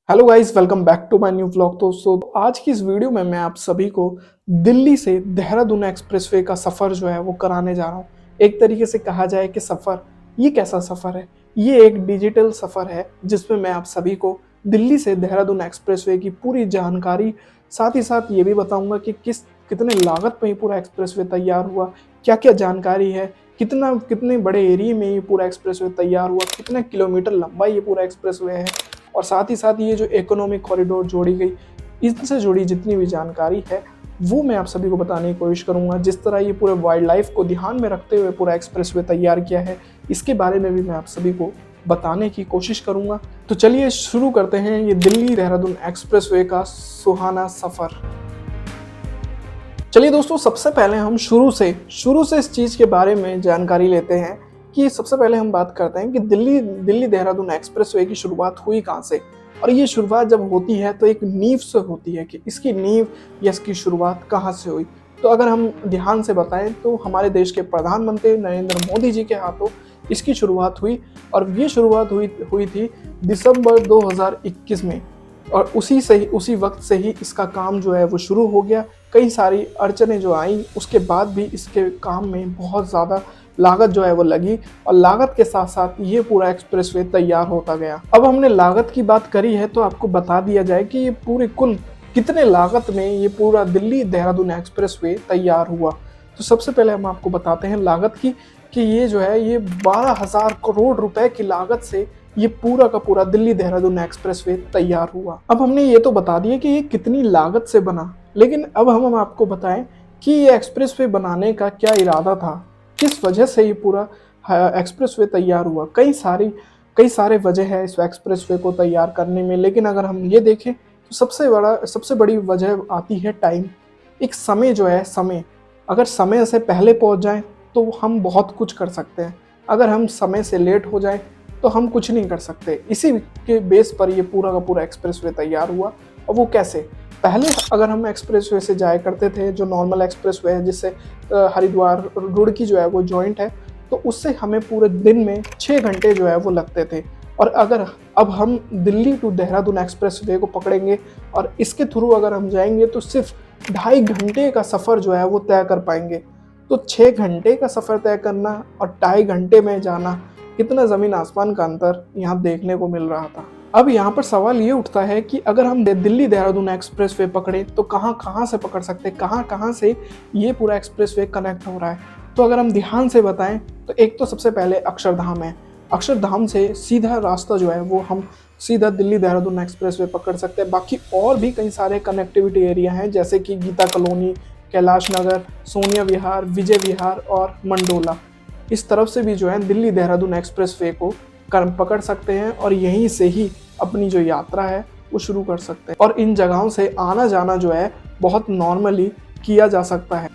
Hello guys, welcome back to my new vlog. दोस्तों, आज की इस वीडियो में मैं आप सभी को दिल्ली से देहरादून एक्सप्रेसवे का सफ़र जो है वो कराने जा रहा हूँ। एक तरीके से कहा जाए कि सफ़र, ये कैसा सफ़र है? ये एक डिजिटल सफ़र है जिसमें मैं आप सभी को दिल्ली से देहरादून एक्सप्रेसवे की पूरी जानकारी, साथ ही साथ ये भी बताऊंगा कि कितने लागत में ये पूरा एक्सप्रेसवे तैयार हुआ, क्या क्या जानकारी है, कितने बड़े एरिया में ये पूरा एक्सप्रेसवे तैयार हुआ, कितने किलोमीटर लंबा ये पूरा एक्सप्रेसवे है, और साथ ही साथ ये जो इकोनॉमिक कॉरिडोर जोड़ी गई, इनसे जुड़ी जितनी भी जानकारी है वो मैं आप सभी को बताने की कोशिश करूंगा। जिस तरह ये पूरे वाइल्ड लाइफ को ध्यान में रखते हुए पूरा एक्सप्रेसवे तैयार किया है, इसके बारे में भी मैं आप सभी को बताने की कोशिश करूंगा। तो चलिए शुरू करते हैं ये दिल्ली देहरादून एक्सप्रेसवे का सुहाना सफर। चलिए दोस्तों, सबसे पहले हम शुरू से इस चीज़ के बारे में जानकारी लेते हैं कि सबसे पहले हम बात करते हैं कि दिल्ली देहरादून एक्सप्रेसवे की शुरुआत हुई कहाँ से। और ये शुरुआत जब होती है तो एक नींव से होती है कि इसकी नींव या इसकी शुरुआत कहाँ से हुई। तो अगर हम ध्यान से बताएं तो हमारे देश के प्रधानमंत्री नरेंद्र मोदी जी के हाथों इसकी शुरुआत हुई, और ये शुरुआत हुई थी दिसंबर 2021 में। और उसी वक्त से ही इसका काम जो है वो शुरू हो गया। कई सारी अड़चनें जो आई, उसके बाद भी इसके काम में बहुत ज़्यादा लागत जो है वो लगी, और लागत के साथ साथ ये पूरा एक्सप्रेसवे तैयार होता गया। अब हमने लागत की बात करी है तो आपको बता दिया जाए कि ये पूरे कुल कितने लागत में ये पूरा दिल्ली देहरादून एक्सप्रेसवे तैयार हुआ। तो सबसे पहले हम आपको बताते हैं लागत की, कि ये जो है ये 12,000 करोड़ रुपए की लागत से ये पूरा का पूरा दिल्ली देहरादून एक्सप्रेसवे तैयार हुआ। अब हमने ये तो बता दिया कि ये कितनी लागत से बना, लेकिन अब हम आपको बताएं कि ये एक्सप्रेसवे बनाने का क्या इरादा था, किस वजह से ये पूरा एक्सप्रेसवे तैयार हुआ। कई सारे वजह है इस एक्सप्रेसवे को तैयार करने में, लेकिन अगर हम ये देखें तो सबसे बड़ी वजह आती है टाइम। एक समय जो है, अगर समय से पहले पहुंच जाएं तो हम बहुत कुछ कर सकते हैं, अगर हम समय से लेट हो जाएं तो हम कुछ नहीं कर सकते। इसी के बेस पर ये पूरा का पूरा एक्सप्रेसवे तैयार हुआ। और वो कैसे? पहले अगर हम एक्सप्रेसवे से जाया करते थे, जो नॉर्मल एक्सप्रेसवे है जिससे हरिद्वार रुड़की जो है वो जॉइंट है, तो उससे हमें पूरे दिन में 6 घंटे जो है वो लगते थे। और अगर अब हम दिल्ली टू देहरादून एक्सप्रेसवे को पकड़ेंगे और इसके थ्रू अगर हम जाएंगे तो सिर्फ 2.5 घंटे का सफ़र जो है वो तय कर पाएंगे। तो 6 घंटे का सफ़र तय करना और 2.5 घंटे में जाना, कितना ज़मीन आसमान का अंतर यहाँ देखने को मिल रहा था। अब यहाँ पर सवाल ये उठता है कि अगर हम दिल्ली देहरादून एक्सप्रेसवे पकड़े तो कहाँ से पकड़ सकते हैं, कहाँ से ये पूरा एक्सप्रेसवे कनेक्ट हो रहा है। तो अगर हम ध्यान से बताएं तो एक तो सबसे पहले अक्षरधाम है। अक्षरधाम से सीधा रास्ता जो है वो हम सीधा दिल्ली देहरादून एक्सप्रेसवे पकड़ सकते हैं। बाकी और भी कई सारे कनेक्टिविटी एरिया हैं, जैसे कि गीता कॉलोनी, कैलाश नगर, सोनिया विहार, विजय विहार और मंडोला। इस तरफ से भी जो है दिल्ली देहरादून एक्सप्रेसवे को पकड़ सकते हैं और यहीं से ही अपनी जो यात्रा है वो शुरू कर सकते हैं। और इन जगहों से आना जाना जो है बहुत नॉर्मली किया जा सकता है।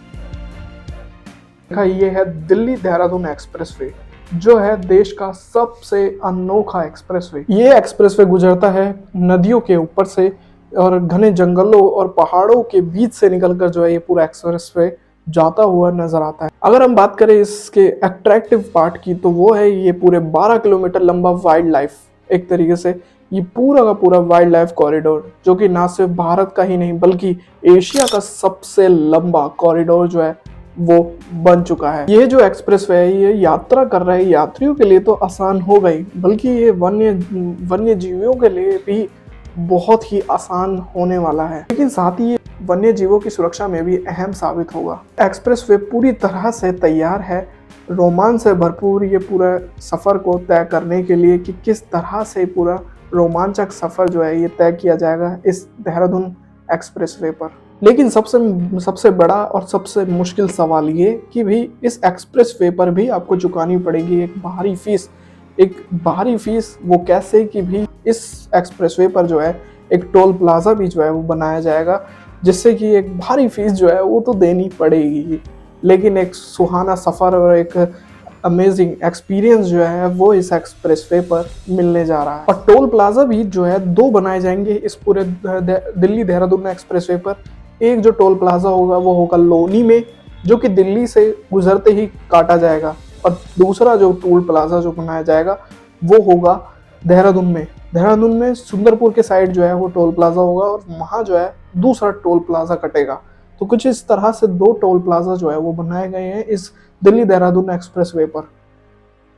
ये है दिल्ली देहरादून एक्सप्रेसवे, जो है देश का सबसे अनोखा एक्सप्रेसवे। ये एक्सप्रेसवे गुजरता है नदियों के ऊपर से और घने जंगलों और पहाड़ों के बीच से निकलकर जो है ये पूरा एक्सप्रेसवे जाता हुआ नजर आता है। अगर हम बात करें इसके अट्रैक्टिव पार्ट की, तो वो है ये पूरे 12 किलोमीटर लंबा वाइल्ड लाइफ, एक तरीके से ये पूरा का पूरा वाइल्ड लाइफ कॉरिडोर, जो कि ना सिर्फ भारत का ही नहीं बल्कि एशिया का सबसे लंबा कॉरिडोर जो है वो बन चुका है। ये जो एक्सप्रेसवे है ये यात्रा कर रहे यात्रियों के लिए तो आसान हो गई, बल्कि ये वन्य जीवियों के लिए भी बहुत ही आसान होने वाला है, लेकिन साथ ही ये वन्य जीवों की सुरक्षा में भी अहम साबित होगा। एक्सप्रेसवे पूरी तरह से तैयार है, रोमांच से भरपूर ये पूरा सफ़र को तय करने के लिए कि किस तरह से पूरा रोमांचक सफ़र जो है ये तय किया जाएगा इस देहरादून एक्सप्रेसवे पर। लेकिन सबसे बड़ा और सबसे मुश्किल सवाल ये कि भी इस एक्सप्रेसवे पर भी आपको चुकानी पड़ेगी एक बाहरी फीस। वो कैसे? कि भी इस एक्सप्रेसवे पर जो है एक टोल प्लाजा भी जो है वो बनाया जाएगा, जिससे कि एक भारी फीस जो है वो तो देनी पड़ेगी, लेकिन एक सुहाना सफ़र और एक अमेजिंग एक्सपीरियंस जो है वो इस एक्सप्रेसवे पर मिलने जा रहा है। और टोल प्लाजा भी जो है 2 बनाए जाएंगे इस पूरे दिल्ली देहरादून एक्सप्रेसवे पर। एक जो टोल प्लाजा होगा वो होगा लोनी में, जो कि दिल्ली से गुजरते ही काटा जाएगा, और दूसरा जो टोल प्लाजा जो बनाया जाएगा वो होगा देहरादून में, देहरादून में सुंदरपुर के साइड जो है वो टोल प्लाजा होगा और वहाँ जो है दूसरा टोल प्लाजा कटेगा। तो कुछ इस तरह से 2 टोल प्लाजा जो है वो बनाए गए हैं इस दिल्ली देहरादून एक्सप्रेसवे पर।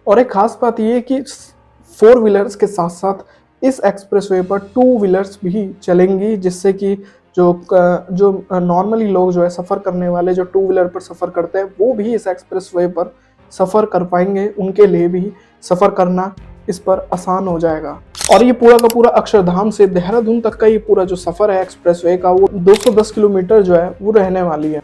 और एक खास बात ये है कि 4 व्हीलर्स के साथ साथ इस एक्सप्रेसवे पर 2 व्हीलर्स भी चलेंगी, जिससे कि जो नॉर्मली लोग जो है सफ़र करने वाले जो 2 व्हीलर पर सफ़र करते हैं वो भी इस एक्सप्रेसवे पर सफ़र कर पाएंगे, उनके लिए भी सफ़र करना इस पर आसान हो जाएगा। और ये पूरा का पूरा अक्षरधाम से देहरादून तक का ये पूरा जो सफ़र है एक्सप्रेसवे का वो 210 किलोमीटर जो है वो रहने वाली है।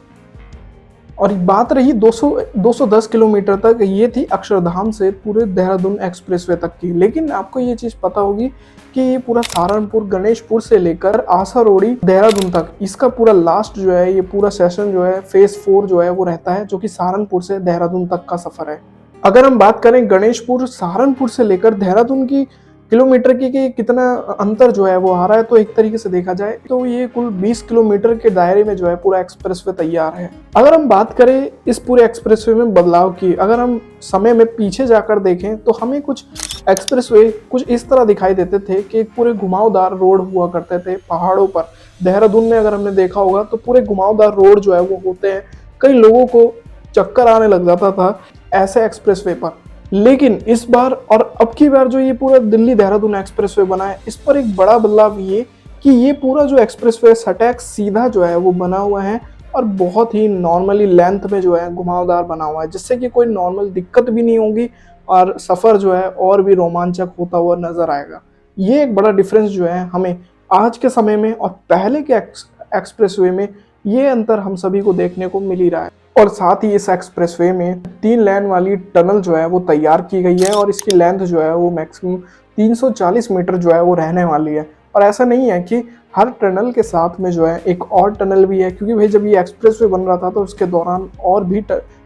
और बात रही 210 किलोमीटर तक, ये थी अक्षरधाम से पूरे देहरादून एक्सप्रेसवे तक की। लेकिन आपको ये चीज़ पता होगी कि ये पूरा सहारनपुर गणेशपुर से लेकर आसारोड़ी देहरादून तक इसका पूरा लास्ट जो है ये पूरा सेशन जो है फेज 4 जो है वो रहता है, जो कि सहारनपुर से देहरादून तक का सफ़र है। अगर हम बात करें गणेशपुर सहारनपुर से लेकर देहरादून की किलोमीटर की कितना अंतर जो है वो आ रहा है, तो एक तरीके से देखा जाए तो ये कुल 20 किलोमीटर के दायरे में जो है पूरा एक्सप्रेसवे तैयार है। अगर हम बात करें इस पूरे एक्सप्रेसवे में बदलाव की, अगर हम समय में पीछे जाकर देखें तो हमें कुछ एक्सप्रेसवे कुछ इस तरह दिखाई देते थे कि पूरे घुमावदार रोड हुआ करते थे पहाड़ों पर। देहरादून में अगर हमने देखा होगा तो पूरे घुमावदार रोड जो है वो होते हैं, कई लोगों को चक्कर आने लग जाता था ऐसे एक्सप्रेसवे पर। लेकिन इस बार और अब की बार जो ये पूरा दिल्ली देहरादून एक्सप्रेसवे बना है, इस पर एक बड़ा बदलाव ये कि ये पूरा जो एक्सप्रेसवे सटैक सीधा जो है वो बना हुआ है और बहुत ही नॉर्मली लेंथ में जो है घुमावदार बना हुआ है, जिससे कि कोई नॉर्मल दिक्कत भी नहीं होगी और सफ़र जो है और भी रोमांचक होता हुआ नजर आएगा। ये एक बड़ा डिफरेंस जो है हमें आज के समय में और पहले के एक्सप्रेसवे में, ये अंतर हम सभी को देखने को मिल ही रहा है। और साथ ही इस एक्सप्रेसवे में 3 लेन वाली टनल जो है वो तैयार की गई है और इसकी लेंथ जो है वो मैक्सिमम 340 मीटर जो है वो रहने वाली है। और ऐसा नहीं है कि हर टनल के साथ में जो है एक और टनल भी है, क्योंकि भाई जब ये एक्सप्रेसवे बन रहा था तो उसके दौरान और भी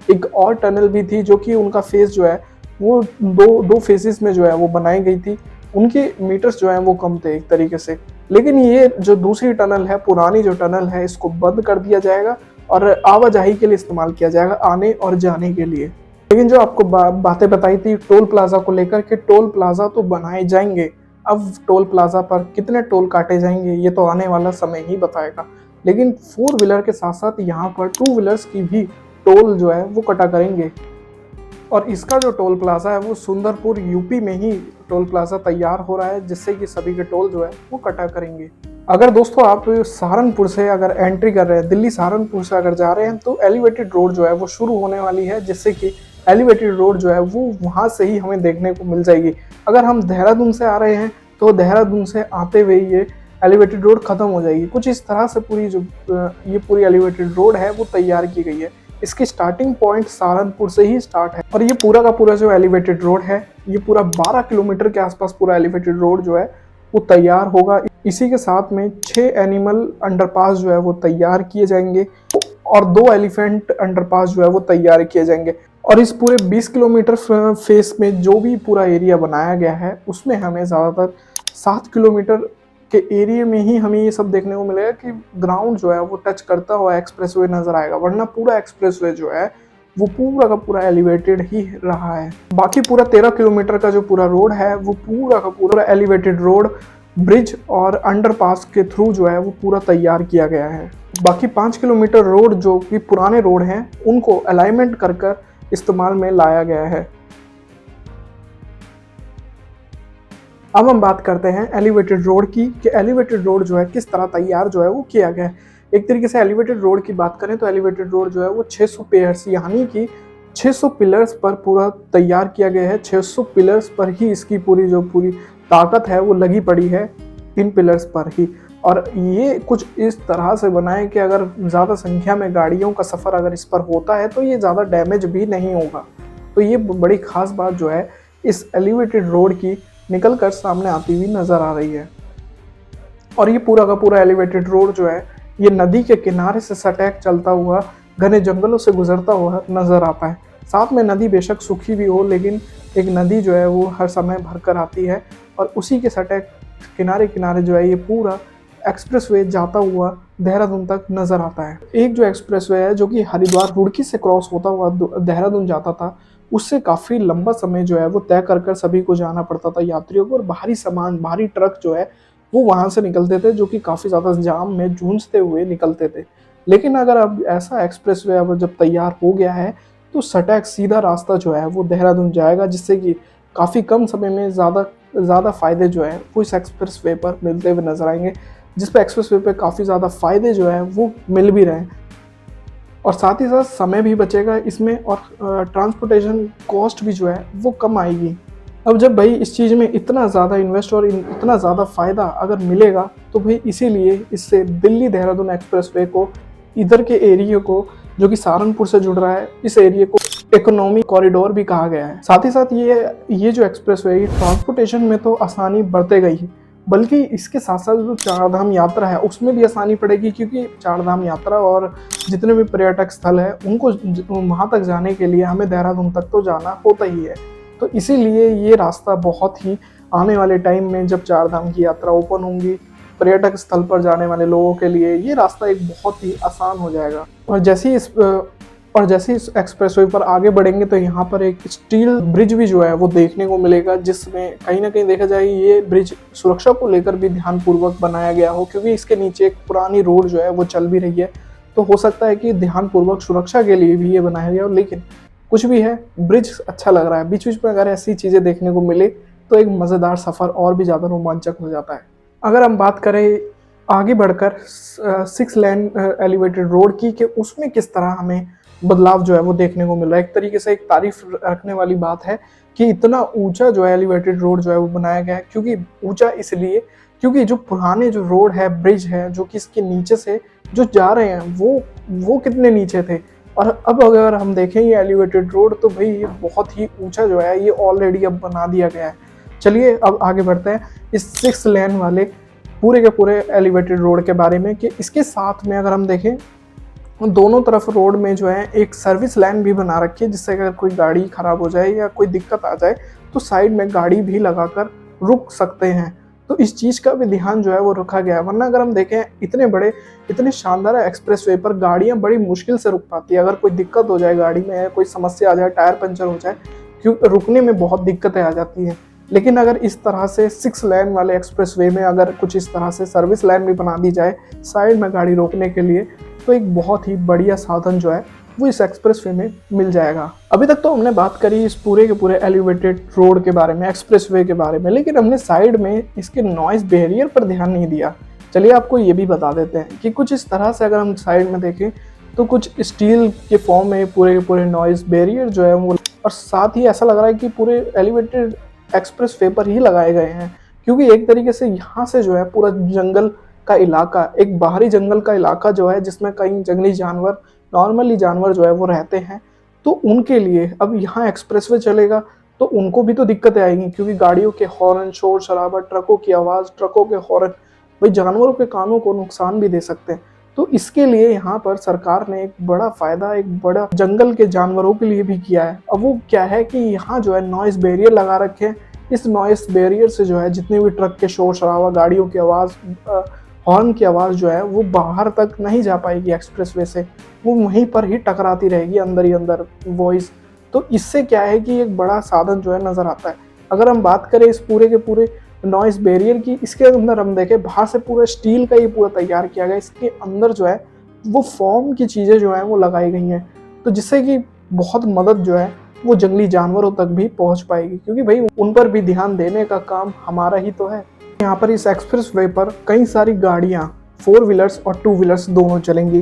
एक और टनल भी थी, जो कि उनका फेस जो है वो दो फेसेस में जो है वो बनाई गई थी। उनके मीटर्स जो है वो कम थे एक तरीके से। लेकिन ये जो दूसरी टनल है, पुरानी जो टनल है, इसको बंद कर दिया जाएगा और आवाजाही के लिए इस्तेमाल किया जाएगा, आने और जाने के लिए। लेकिन जो आपको बातें बताई थी टोल प्लाजा को लेकर के, टोल प्लाजा तो बनाए जाएंगे, अब टोल प्लाजा पर कितने टोल काटे जाएंगे ये तो आने वाला समय ही बताएगा। लेकिन 4 व्हीलर के साथ साथ यहाँ पर 2 व्हीलर्स की भी टोल जो है वो कटा करेंगे। और इसका जो टोल प्लाजा है वो सुंदरपुर यूपी में ही टोल प्लाजा तैयार हो रहा है, जिससे कि सभी के टोल जो है वो कटा करेंगे। अगर दोस्तों आप सहारनपुर से अगर एंट्री कर रहे हैं, दिल्ली सहारनपुर से अगर जा रहे हैं, तो एलिवेटेड रोड जो है वो शुरू होने वाली है, जिससे कि एलिवेटेड रोड जो है वो वहाँ से ही हमें देखने को मिल जाएगी। अगर हम देहरादून से आ रहे हैं तो देहरादून से आते हुए ये एलिवेटेड रोड खत्म हो जाएगी। कुछ इस तरह से ये पूरी एलिवेटेड रोड है वो तैयार की गई है। इसकी स्टार्टिंग पॉइंट सहारनपुर से ही स्टार्ट है और ये पूरा का पूरा जो एलिवेटेड रोड है, ये पूरा 12 किलोमीटर के आसपास पूरा एलिवेटेड रोड जो है वो तैयार होगा। इसी के साथ में 6 एनिमल अंडरपास जो है वो तैयार किए जाएंगे और 2 एलिफेंट अंडरपास जो है वो तैयार किए जाएंगे। और इस पूरे 20 किलोमीटर फेस में जो भी पूरा एरिया बनाया गया है, उसमें हमें ज़्यादातर 7 किलोमीटर के एरिया में ही हमें ये सब देखने को मिलेगा कि ग्राउंड जो है वो टच करता हुआ एक्सप्रेसवे नजर आएगा, वरना पूरा एक्सप्रेसवे जो है वो पूरा का पूरा एलिवेटेड ही रहा है। बाकी पूरा 13 किलोमीटर का जो पूरा रोड है वो पूरा का पूरा एलिवेटेड रोड, ब्रिज और अंडरपास के थ्रू जो है वो पूरा तैयार किया गया है। बाकी 5 किलोमीटर रोड जो कि पुराने रोड हैं उनको अलाइनमेंट कर कर इस्तेमाल में लाया गया है। अब हम बात करते हैं एलिवेटेड रोड की, कि एलिवेटेड रोड जो है किस तरह तैयार जो है वो किया गया है। एक तरीके से एलिवेटेड रोड की बात करें तो एलिवेटेड रोड जो है वो 600 पेयर्स यानी कि 600 पिलर्स पर पूरा तैयार किया गया है। 600 पिलर्स पर ही इसकी पूरी ताकत है वो लगी पड़ी है, इन पिलर्स पर ही। और ये कुछ इस तरह से बना है कि अगर ज़्यादा संख्या में गाड़ियों का सफ़र अगर इस पर होता है तो ये ज़्यादा डैमेज भी नहीं होगा। तो ये बड़ी ख़ास बात जो है इस एलिवेटेड रोड की निकल कर सामने आती हुई नज़र आ रही है। और ये पूरा का पूरा एलिवेटेड रोड जो है ये नदी के किनारे से सटैक चलता हुआ घने जंगलों से गुजरता हुआ नज़र आता है। साथ में नदी बेशक सूखी भी हो, लेकिन एक नदी जो है वो हर समय भरकर आती है और उसी के सटैक किनारे किनारे जो है ये पूरा एक्सप्रेसवे जाता हुआ देहरादून तक नज़र आता है। एक जो एक्सप्रेसवे है जो कि हरिद्वार रुड़की से क्रॉस होता हुआ देहरादून जाता था, उससे काफ़ी लंबा समय जो है वो तय कर सभी को जाना पड़ता था यात्रियों को, और भारी सामान, भारी ट्रक जो है वो वहाँ से निकलते थे, जो कि काफ़ी ज़्यादा जाम में जूझते हुए निकलते थे। लेकिन अगर अब ऐसा एक्सप्रेसवे अब जब तैयार हो गया है, तो सटक सीधा रास्ता जो है वो देहरादून जाएगा, जिससे कि काफ़ी कम समय में ज़्यादा फ़ायदे जो हैं वो इस एक्सप्रेसवे पर मिलते हुए नज़र आएँगे, जिस पे एक्सप्रेसवे पे काफ़ी ज़्यादा फ़ायदे जो हैं वो मिल भी रहे हैं। और साथ ही साथ समय भी बचेगा इसमें, और ट्रांसपोर्टेशन कॉस्ट भी जो है वो कम आएगी। अब जब भाई इस चीज़ में इतना ज़्यादा इन्वेस्ट और इतना ज़्यादा फ़ायदा अगर मिलेगा, तो भाई इसीलिए इससे दिल्ली देहरादून एक्सप्रेसवे को, इधर के एरिया को जो कि सहारनपुर से जुड़ रहा है, इस एरिया को इकोनॉमिक कॉरिडोर भी कहा गया है। साथ ही साथ ये जो एक्सप्रेसवे है, ट्रांसपोर्टेशन में तो आसानी बढ़ते गई है, बल्कि इसके साथ साथ जो चारधाम यात्रा है उसमें भी आसानी पड़ेगी, क्योंकि चारधाम यात्रा और जितने भी पर्यटक स्थल है उनको वहाँ तक जाने के लिए हमें देहरादून तक तो जाना होता ही है। तो इसीलिए ये रास्ता बहुत ही आने वाले टाइम में, जब चारधाम की यात्रा ओपन होंगी, पर्यटक स्थल पर जाने वाले लोगों के लिए ये रास्ता एक बहुत ही आसान हो जाएगा। और जैसे इस एक्सप्रेसवे पर आगे बढ़ेंगे, तो यहाँ पर एक स्टील ब्रिज भी जो है वो देखने को मिलेगा, जिसमें कहीं ना कहीं देखा जाए ये ब्रिज सुरक्षा को लेकर भी ध्यानपूर्वक बनाया गया हो, क्योंकि इसके नीचे एक पुरानी रोड जो है वो चल भी रही है। तो हो सकता है कि ध्यानपूर्वक सुरक्षा के लिए भी ये बनाया गया हो, लेकिन कुछ भी है, ब्रिज अच्छा लग रहा है। बीच बीच में अगर ऐसी चीज़ें देखने को मिले तो एक मज़ेदार सफ़र और भी ज़्यादा रोमांचक हो जाता है। अगर हम बात करें आगे बढ़कर 6 लेन एलिवेटेड रोड की, कि उसमें किस तरह हमें बदलाव जो है वो देखने को मिल रहा है। एक तरीके से एक तारीफ रखने वाली बात है कि इतना ऊंचा जो है एलिवेटेड रोड जो है वो बनाया गया है, क्योंकि ऊंचा इसलिए क्योंकि जो पुराने जो रोड है, ब्रिज है, जो कि इसके नीचे से जो जा रहे हैं वो कितने नीचे थे, और अब अगर हम देखें ये एलिवेटेड रोड, तो भाई ये बहुत ही ऊंचा जो है ये ऑलरेडी अब बना दिया गया है। चलिए अब आगे बढ़ते हैं इस 6 लेन वाले पूरे के पूरे एलिवेटेड रोड के बारे में, कि इसके साथ में अगर हम देखें, दोनों तरफ रोड में जो है एक सर्विस लाइन भी बना रखी है, जिससे अगर कोई गाड़ी खराब हो जाए या कोई दिक्कत आ जाए तो साइड में गाड़ी भी लगाकर रुक सकते हैं। तो इस चीज़ का भी ध्यान जो है वो रखा गया है, वरना अगर हम देखें इतने शानदार एक्सप्रेसवे पर गाड़ियां बड़ी मुश्किल से रुक पाती है। अगर कोई दिक्कत हो जाए गाड़ी में, कोई समस्या आ जाए, टायर पंचर हो जाए, क्यों रुकने में बहुत दिक्कतें आ जाती हैं। लेकिन अगर इस तरह से 6 लेन वाले एक्सप्रेसवे में अगर कुछ इस तरह से सर्विस लाइन भी बना दी जाए साइड में गाड़ी रोकने के लिए, तो एक बहुत ही बढ़िया साधन जो है वो इस एक्सप्रेसवे में मिल जाएगा। अभी तक तो हमने बात करी इस पूरे के पूरे एलिवेटेड रोड के बारे में, एक्सप्रेसवे के बारे में, लेकिन हमने साइड में इसके नॉइज बैरियर पर ध्यान नहीं दिया। चलिए आपको ये भी बता देते हैं कि कुछ इस तरह से अगर हम साइड में देखें, तो कुछ स्टील के फॉर्म में पूरे के पूरे नॉइज बैरियर जो है वो, और साथ ही ऐसा लग रहा है कि पूरे एलिवेटेड एक्सप्रेसवे पर ही लगाए गए हैं, क्योंकि एक तरीके से यहाँ से जो है पूरा जंगल का इलाका, एक बाहरी जंगल का इलाका जो है, जिसमें कई जंगली जानवर, नॉर्मली जानवर जो है वो रहते हैं, तो उनके लिए अब यहाँ एक्सप्रेसवे चलेगा तो उनको भी तो दिक्कतें आएंगी, क्योंकि गाड़ियों के हॉर्न, शोर शराबा, ट्रकों की आवाज़, ट्रकों के हॉर्न भाई जानवरों के कानों को नुकसान भी दे सकते हैं। तो इसके लिए यहाँ पर सरकार ने एक बड़ा फायदा, एक बड़ा जंगल के जानवरों के लिए भी किया है। अब वो क्या है कि यहाँ जो है नॉइस बैरियर लगा रखे हैं। इस नॉइस बैरियर से जो है जितने भी ट्रक के शोर शराबा, गाड़ियों की आवाज़, हॉर्न की आवाज़ जो है वो बाहर तक नहीं जा पाएगी एक्सप्रेसवे से, वो वहीं पर ही टकराती रहेगी अंदर ही अंदर वॉइस। तो इससे क्या है कि एक बड़ा साधन जो है नज़र आता है। अगर हम बात करें इस पूरे के पूरे नॉइस बैरियर की, इसके अंदर हम देखें बाहर से पूरा स्टील का ये पूरा तैयार किया गया, इसके अंदर जो है वो फॉर्म की चीज़ें जो है वो लगाई गई हैं, तो जिससे कि बहुत मदद जो है वो जंगली जानवरों तक भी पहुंच पाएगी, क्योंकि भाई उन पर भी ध्यान देने का काम हमारा ही तो है। यहाँ पर इस एक्सप्रेसवे पर कई सारी गाड़ियाँ 4 व्हीलर्स और 2 व्हीलर्स दोनों चलेंगी,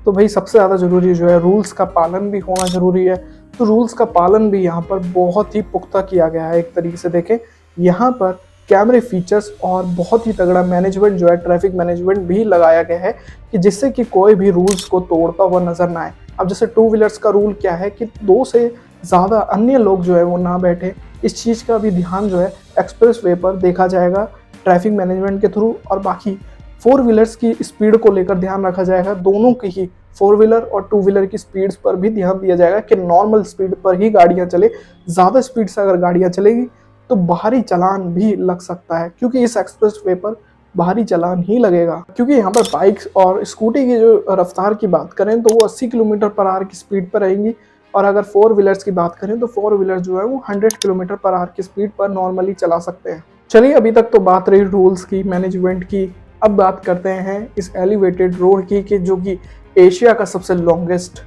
तो भाई सबसे ज़्यादा ज़रूरी जो है रूल्स का पालन भी होना ज़रूरी है। तो रूल्स का पालन भी यहाँ पर बहुत ही पुख्ता किया गया है। एक तरीके से देखें, यहाँ पर कैमरे फीचर्स और बहुत ही तगड़ा मैनेजमेंट जो है, ट्रैफिक मैनेजमेंट भी लगाया गया है, कि जिससे कि कोई भी रूल्स को तोड़ता हुआ नजर ना आए। अब जैसे 2 व्हीलर्स का रूल क्या है कि 2 से ज़्यादा अन्य लोग जो है वो ना बैठे, इस चीज़ का भी ध्यान जो है एक्सप्रेसवे पर देखा जाएगा ट्रैफिक मैनेजमेंट के थ्रू। और बाकी 4 व्हीलर्स की स्पीड को लेकर ध्यान रखा जाएगा, दोनों की ही 4 व्हीलर और 2 व्हीलर की स्पीड्स पर भी ध्यान दिया जाएगा कि नॉर्मल स्पीड पर ही गाड़ियाँ चले। ज़्यादा स्पीड से अगर गाड़ियाँ चलेगी तो बाहरी चालान भी लग सकता है, क्योंकि इस एक्सप्रेसवे पर बाहरी चालान ही लगेगा। क्योंकि यहाँ पर बाइक्स और स्कूटी की जो रफ्तार की बात करें तो वो 80 किलोमीटर पर आवर की स्पीड पर रहेंगी, और अगर फोर व्हीलर्स की बात करें तो फोर व्हीलर जो है वो 100 किलोमीटर पर आवर की स्पीड पर नॉर्मली चला सकते हैं। चलिए, अभी तक तो बात रही रूल्स की, मैनेजमेंट की। अब बात करते हैं इस एलिवेटेड रोड की, कि जो कि एशिया का सबसे लॉन्गेस्ट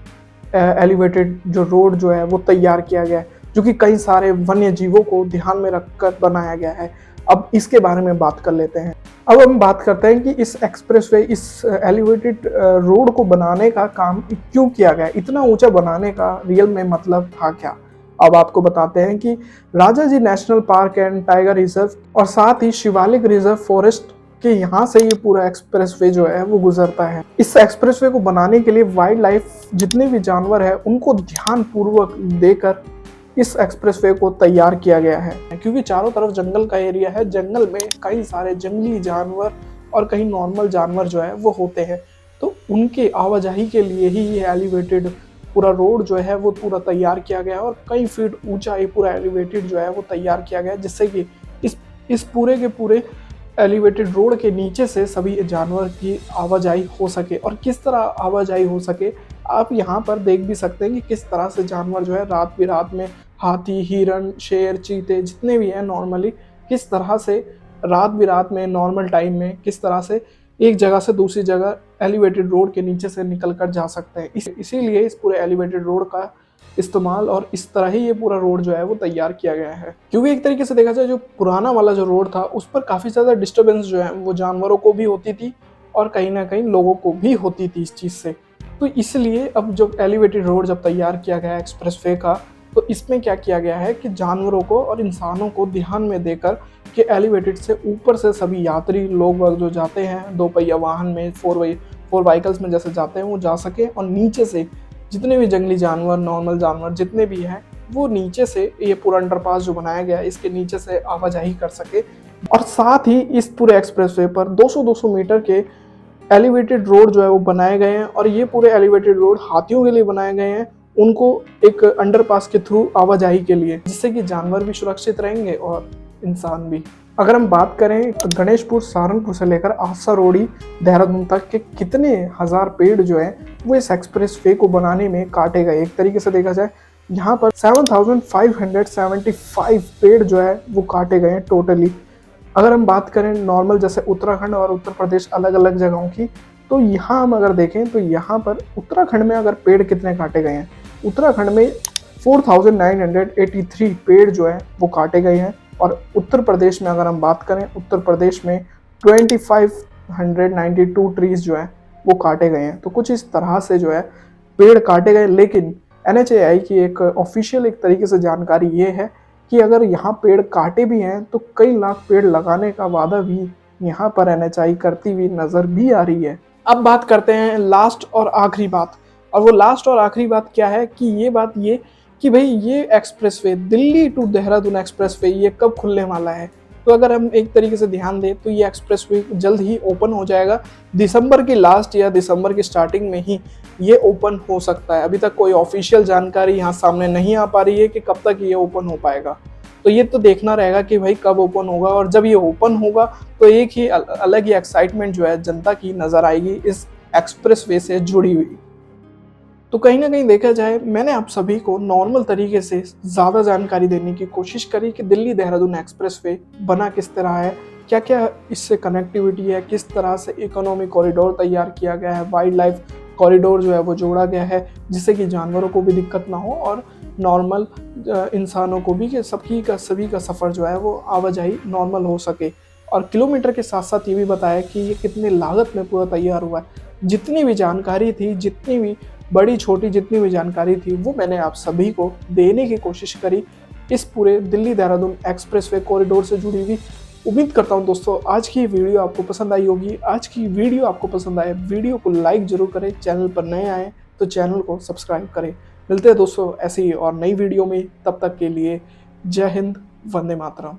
एलिवेटेड जो रोड जो है वो तैयार किया गया है, जो कि कई सारे वन्य जीवों को ध्यान में रखकर बनाया गया है। अब इसके बारे में बात कर लेते हैं। अब हम बात करते हैं कि इस एक्सप्रेसवे, इस एलिवेटेड रोड को बनाने का काम क्यों किया गया, इतना ऊंचा बनाने का रियल में मतलब था क्या। अब आपको बताते हैं कि Rajaji national park and tiger reserve और साथ ही शिवालिक रिजर्व फॉरेस्ट के यहाँ से ये पूरा एक्सप्रेसवे जो है वो गुजरता है। इस एक्सप्रेसवे को बनाने के लिए वाइल्ड लाइफ जितने भी जानवर है उनको ध्यान पूर्वक देकर इस एक्सप्रेसवे को तैयार किया गया है, क्योंकि चारों तरफ जंगल का एरिया है। जंगल में कई सारे जंगली जानवर और कई नॉर्मल जानवर जो है वो होते हैं, तो उनके आवाजाही के लिए ही ये एलिवेटेड पूरा रोड जो है वो पूरा तैयार किया गया है और कई फीट ऊंचा ये पूरा एलिवेटेड जो है वो तैयार किया गया है, जिससे कि इस पूरे के पूरे एलिवेटेड रोड के नीचे से सभी जानवर की आवाजाही हो सके। और किस तरह आवाजाही हो सके, आप यहाँ पर देख भी सकते हैं कि किस तरह से जानवर जो है रात बिरात में, हाथी, हिरण, शेर, चीते जितने भी हैं नॉर्मली, किस तरह से रात बिरात में नॉर्मल टाइम में किस तरह से एक जगह से दूसरी जगह एलिवेटेड रोड के नीचे से निकल कर जा सकते हैं। इसीलिए इस पूरे एलिवेटेड रोड का इस्तेमाल और इस तरह ही ये पूरा रोड जो है वो तैयार किया गया है। क्योंकि एक तरीके से देखा जाए, जो पुराना वाला जो रोड था उस पर काफ़ी ज़्यादा डिस्टर्बेंस जो है वो जानवरों को भी होती थी और कहीं ना कहीं लोगों को भी होती थी इस चीज़ से। तो इसलिए अब जो एलिवेटेड रोड जब तैयार किया गया एक्सप्रेसवे का, तो इसमें क्या किया गया है कि जानवरों को और इंसानों को ध्यान में देकर कि एलिवेटेड से ऊपर से सभी यात्री लोग जो जाते हैं दो पहिया वाहन में, फोर व्हीकल्स में जैसे जाते हैं वो जा सके, और नीचे से जितने भी जंगली जानवर, नॉर्मल जानवर जितने भी हैं वो नीचे से ये पूरा अंडरपास जो बनाया गया है इसके नीचे से आवाजाही कर सके। और साथ ही इस पूरे एक्सप्रेसवे पर 200-200 मीटर के एलिवेटेड रोड जो है वो बनाए गए हैं, और ये पूरे एलिवेटेड रोड हाथियों के लिए बनाए गए हैं, उनको एक अंडरपास के थ्रू आवाजाही के लिए, जिससे कि जानवर भी सुरक्षित रहेंगे और इंसान भी। अगर हम बात करें गणेशपुर, सहारनपुर से लेकर आसारोड़ी, देहरादून तक के कितने हजार पेड़ जो है वो इस एक्सप्रेसवे को बनाने में काटे गए। एक तरीके से देखा जाए यहाँ पर 7575 पेड़ जो है वो काटे गए हैं टोटली। अगर हम बात करें नॉर्मल जैसे उत्तराखंड और उत्तर प्रदेश अलग अलग जगहों की, तो यहाँ हम अगर देखें तो यहाँ पर उत्तराखंड में अगर पेड़ कितने काटे गए हैं, उत्तराखंड में 4983 पेड़ जो है वो काटे गए हैं। और उत्तर प्रदेश में अगर हम बात करें, उत्तर प्रदेश में 2592 ट्रीज जो है वो काटे गए हैं। तो कुछ इस तरह से जो है पेड़ काटे गए। लेकिन NHAI की एक ऑफिशियल एक तरीके से जानकारी ये है कि अगर यहाँ पेड़ काटे भी हैं तो कई लाख पेड़ लगाने का वादा भी यहाँ पर NHAI करती हुई नजर भी आ रही है। अब बात करते हैं लास्ट और आखिरी बात, और वो लास्ट और आखिरी बात क्या है कि ये कि भाई ये expressway, Delhi to Dehradun expressway, ये कब खुलने वाला है। तो अगर हम एक तरीके से ध्यान दें तो ये एक्सप्रेसवे जल्द ही ओपन हो जाएगा, दिसंबर की लास्ट या दिसंबर की स्टार्टिंग में ही ये ओपन हो सकता है। अभी तक कोई ऑफिशियल जानकारी यहाँ सामने नहीं आ पा रही है कि कब तक ये ओपन हो पाएगा। तो ये तो देखना रहेगा कि भाई कब ओपन होगा, और जब ये ओपन होगा तो एक ही अलग ही एक्साइटमेंट जो है जनता की नजर आएगी इस एक्सप्रेसवे से जुड़ी हुई। तो कहीं ना कहीं देखा जाए, मैंने आप सभी को नॉर्मल तरीके से ज़्यादा जानकारी देने की कोशिश करी कि दिल्ली देहरादून एक्सप्रेसवे बना किस तरह है, क्या क्या इससे कनेक्टिविटी है, किस तरह से इकोनॉमिक कॉरिडोर तैयार किया गया है, वाइल्ड लाइफ कॉरिडोर जो है वो जोड़ा गया है, जिससे कि जानवरों को भी दिक्कत ना हो और नॉर्मल इंसानों को भी, कि सभी का सफ़र जो है वो आवाजाही नॉर्मल हो सके। और किलोमीटर के साथ साथ ये भी बताया कि ये कितनी लागत में पूरा तैयार हुआ है। जितनी भी जानकारी थी, जितनी भी बड़ी छोटी जितनी भी जानकारी थी, वो मैंने आप सभी को देने की कोशिश करी इस पूरे दिल्ली देहरादून एक्सप्रेसवे कॉरिडोर से जुड़ी हुई। उम्मीद करता हूं दोस्तों आज की वीडियो आपको पसंद आई होगी। आज की वीडियो आपको पसंद आए, वीडियो को लाइक जरूर करें, चैनल पर नए आए तो चैनल को सब्सक्राइब करें। मिलते हैं दोस्तों ऐसी और नई वीडियो में, तब तक के लिए जय हिंद, वंदे मातरम।